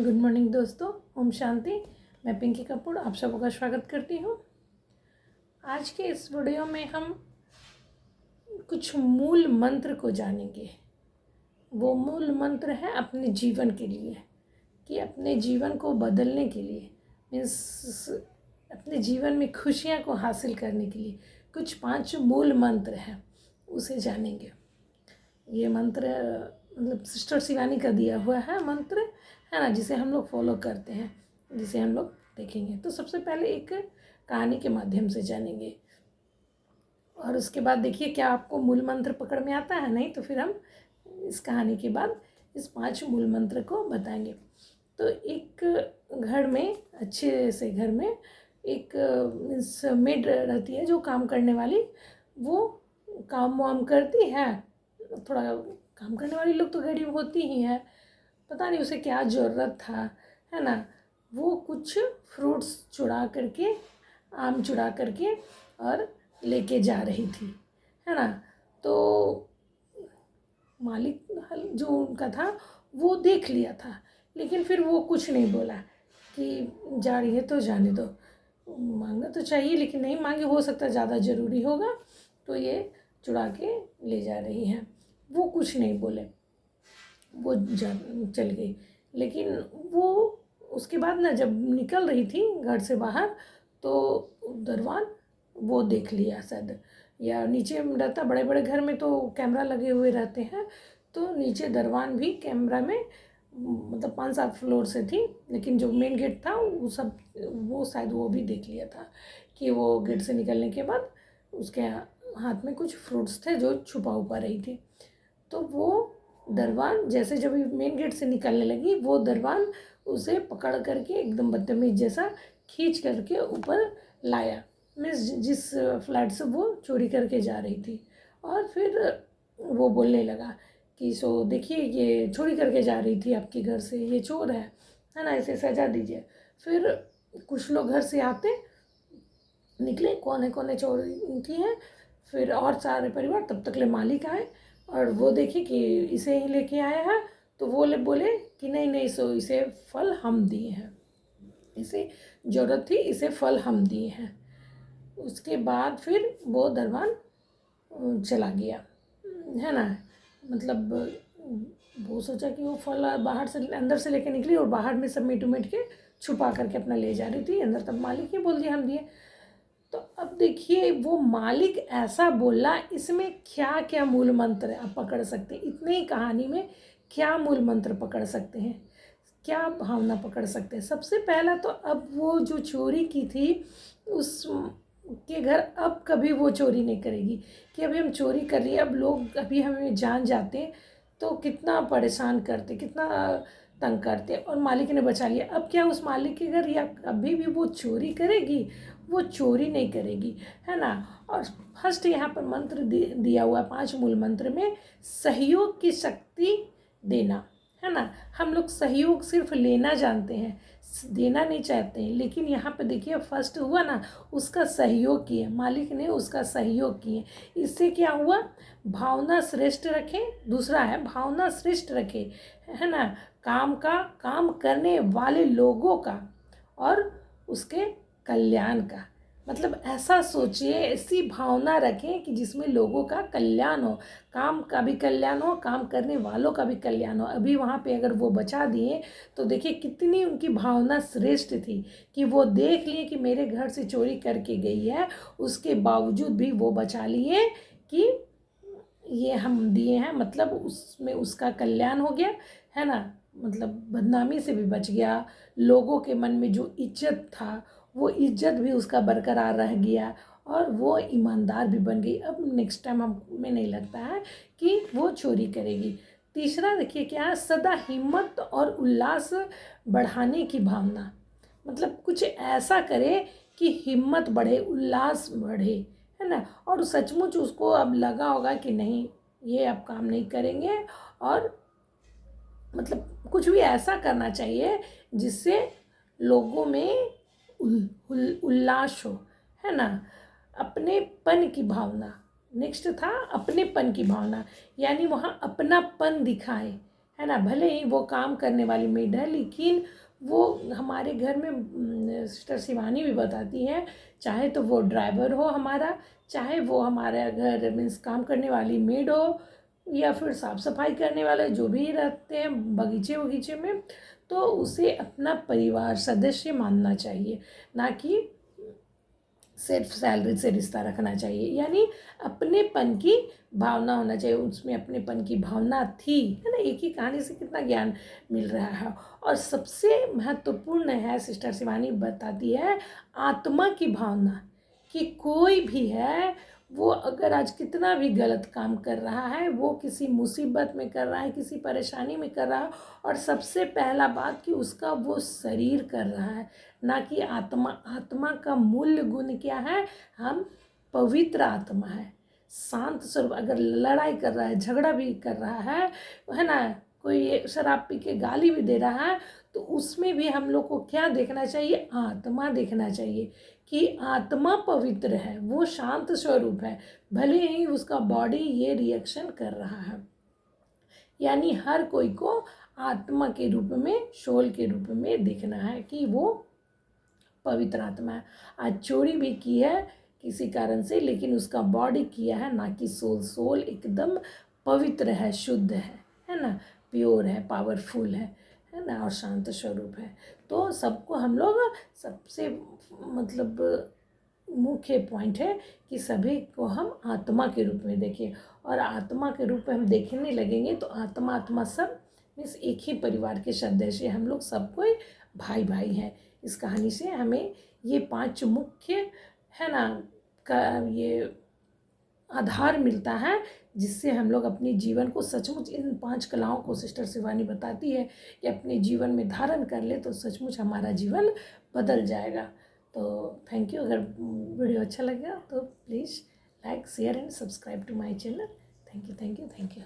Good morning दोस्तों, ओम शांति। मैं पिंकी कपूर आप सबों का स्वागत करती हूँ। आज के इस वीडियो में हम कुछ मूल मंत्र को जानेंगे। वो मूल मंत्र है अपने जीवन के लिए, कि अपने जीवन को बदलने के लिए, मीन्स अपने जीवन में खुशियाँ को हासिल करने के लिए कुछ 5 मूल मंत्र हैं, उसे जानेंगे। ये मंत्र मतलब सिस्टर शिवानी का दिया हुआ है मंत्र है ना, जिसे हम लोग फॉलो करते हैं, जिसे हम लोग देखेंगे। तो सबसे पहले एक कहानी के माध्यम से जानेंगे और उसके बाद देखिए क्या आपको मूल मंत्र पकड़ में आता है। नहीं तो फिर हम इस कहानी के बाद इस 5 मूल मंत्र को बताएंगे। तो एक घर में, अच्छे से घर में एक मेड रहती है जो काम करने वाली। वो काम वाम करती है, थोड़ा काम करने वाली लोग तो गरीब होती ही है। पता नहीं उसे क्या ज़रूरत था, है ना। वो कुछ फ्रूट्स चुरा करके, आम चुरा करके और लेके जा रही थी, है ना। तो मालिक जो उनका था वो देख लिया था, लेकिन फिर वो कुछ नहीं बोला कि जा रही है तो जाने दो, मांगना तो चाहिए लेकिन नहीं मांगे, हो सकता है ज़्यादा ज़रूरी होगा तो ये चुरा के ले जा रही है। वो कुछ नहीं बोले, वो चल गई। लेकिन वो उसके बाद ना जब निकल रही थी घर से बाहर तो दरवान वो देख लिया शायद, या नीचे रहता, बड़े बड़े घर में तो कैमरा लगे हुए रहते हैं, तो नीचे दरवान भी कैमरा में, मतलब 5-7 फ्लोर से थी, लेकिन जो मेन गेट था वो शायद वो भी देख लिया था कि वो गेट से निकलने के बाद उसके हाथ में कुछ फ्रूट्स थे जो छुपा उपा रही थी। तो वो दरवान जैसे जब मेन गेट से निकलने लगी, वो दरवान उसे पकड़ करके एकदम बदतमीज जैसा खींच करके ऊपर लाया, मीन्स जिस फ्लैट से वो चोरी करके जा रही थी। और फिर वो बोलने लगा कि सो देखिए ये चोरी करके जा रही थी आपके घर से, ये चोर है ना, इसे सजा दीजिए। फिर कुछ लोग घर से आते निकले, कौन है चोरी की है। फिर और सारे परिवार, तब तक ले मालिक आए और वो देखे कि इसे ही लेके आया है, तो वो बोले कि नहीं नहीं, सो इसे फल हम दिए हैं, इसे ज़रूरत थी, इसे फल हम दिए हैं। उसके बाद फिर वो दरबान चला गया, है ना। मतलब वो सोचा कि वो फल बाहर से अंदर से लेके निकली और बाहर में सब मीट उमेट के छुपा करके अपना ले जा रही थी अंदर, तब मालिक ही बोल दिया हम दिए। तो अब देखिए वो मालिक ऐसा बोला, इसमें क्या क्या मूल मंत्र आप पकड़ सकते हैं, इतने ही कहानी में क्या मूल मंत्र पकड़ सकते हैं, क्या भावना पकड़ सकते हैं। सबसे पहला तो अब वो जो चोरी की थी उस के घर अब कभी वो चोरी नहीं करेगी, कि अभी हम चोरी कर लिए, अब लोग अभी हमें जान जाते तो कितना परेशान करते, कितना तंग करते, और मालिक ने बचा लिया। अब क्या उस मालिक के घर या अभी भी वो चोरी करेगी, वो चोरी नहीं करेगी, है ना। और फर्स्ट यहाँ पर मंत्र दिया हुआ 5 मूल मंत्र में सहयोग की शक्ति देना, है ना। हम लोग सहयोग सिर्फ लेना जानते हैं, देना नहीं चाहते हैं, लेकिन यहाँ पे देखिए फर्स्ट हुआ ना, उसका सहयोग किए, मालिक ने उसका सहयोग किए। इससे क्या हुआ, भावना श्रेष्ठ रखे, दूसरा है भावना श्रेष्ठ रखे, है ना, काम करने वाले लोगों का और उसके कल्याण का। मतलब ऐसा सोचिए, ऐसी भावना रखें कि जिसमें लोगों का कल्याण हो, काम का भी कल्याण हो, काम करने वालों का भी कल्याण हो। अभी वहाँ पे अगर वो बचा दिए तो देखिए कितनी उनकी भावना श्रेष्ठ थी, कि वो देख लिए कि मेरे घर से चोरी करके गई है, उसके बावजूद भी वो बचा लिए कि ये हम दिए हैं, मतलब उसमें उसका कल्याण हो गया, है ना। मतलब बदनामी से भी बच गया, लोगों के मन में जो इज्जत था वो इज्जत भी उसका बरकरार रह गया, और वो ईमानदार भी बन गई। अब नेक्स्ट टाइम हमें नहीं लगता है कि वो चोरी करेगी। तीसरा देखिए क्या है, सदा हिम्मत और उल्लास बढ़ाने की भावना, मतलब कुछ ऐसा करे कि हिम्मत बढ़े, उल्लास बढ़े, है ना। और सचमुच उसको अब लगा होगा कि नहीं ये अब काम नहीं करेंगे, और मतलब कुछ भी ऐसा करना चाहिए जिससे लोगों में उल्लास हो, है ना। अपनेपन की भावना, नेक्स्ट था अपनेपन की भावना, यानी वहाँ अपनापन दिखाए, है ना। भले ही वो काम करने वाली मेड है, लेकिन वो हमारे घर में सिस्टर शिवानी भी बताती है, चाहे तो वो ड्राइवर हो हमारा, चाहे वो हमारे घर मीन्स काम करने वाली मेड हो, या फिर साफ़ सफाई करने वाले जो भी रहते हैं बगीचे वगीचे में, तो उसे अपना परिवार सदस्य मानना चाहिए, ना कि सिर्फ सैलरी से रिश्ता रखना चाहिए। यानी अपनेपन की भावना होना चाहिए, उसमें अपनेपन की भावना थी, है ना। एक ही कहानी से कितना ज्ञान मिल रहा है। और सबसे महत्वपूर्ण है, सिस्टर शिवानी बताती है, आत्मा की भावना, कि कोई भी है वो अगर आज कितना भी गलत काम कर रहा है, वो किसी मुसीबत में कर रहा है, किसी परेशानी में कर रहा है, और सबसे पहला बात कि उसका वो शरीर कर रहा है, ना कि आत्मा। आत्मा का मूल्य गुण क्या है? हम पवित्र आत्मा है, शांत स्वरूप। अगर लड़ाई कर रहा है, झगड़ा भी कर रहा है ना, कोई शराब पी के गाली भी दे रहा है, तो उसमें भी हम लोग को क्या देखना चाहिए? आत्मा देखना चाहिए, कि आत्मा पवित्र है, वो शांत स्वरूप है, भले ही उसका बॉडी ये रिएक्शन कर रहा है। यानी हर कोई को आत्मा के रूप में, सोल के रूप में देखना है, कि वो पवित्र आत्मा है। आज चोरी भी की है किसी कारण से, लेकिन उसका बॉडी किया है, ना कि सोल। सोल एकदम पवित्र है, शुद्ध है ना, प्योर है, पावरफुल है ना, और शांत स्वरूप है। तो सबको हम लोग, सबसे मतलब मुख्य पॉइंट है कि सभी को हम आत्मा के रूप में देखें, और आत्मा के रूप में हम देखने लगेंगे तो आत्मा आत्मा सब मीन्स एक ही परिवार के सदस्य, हम लोग सब कोई भाई भाई हैं। इस कहानी से हमें ये 5 मुख्य, है ना, का ये आधार मिलता है, जिससे हम लोग अपने जीवन को सचमुच, इन 5 कलाओं को सिस्टर शिवानी बताती है कि अपने जीवन में धारण कर ले तो सचमुच हमारा जीवन बदल जाएगा। तो थैंक यू। अगर वीडियो अच्छा लगा तो please like, share and subscribe to my channel. Thank you, thank you, thank you.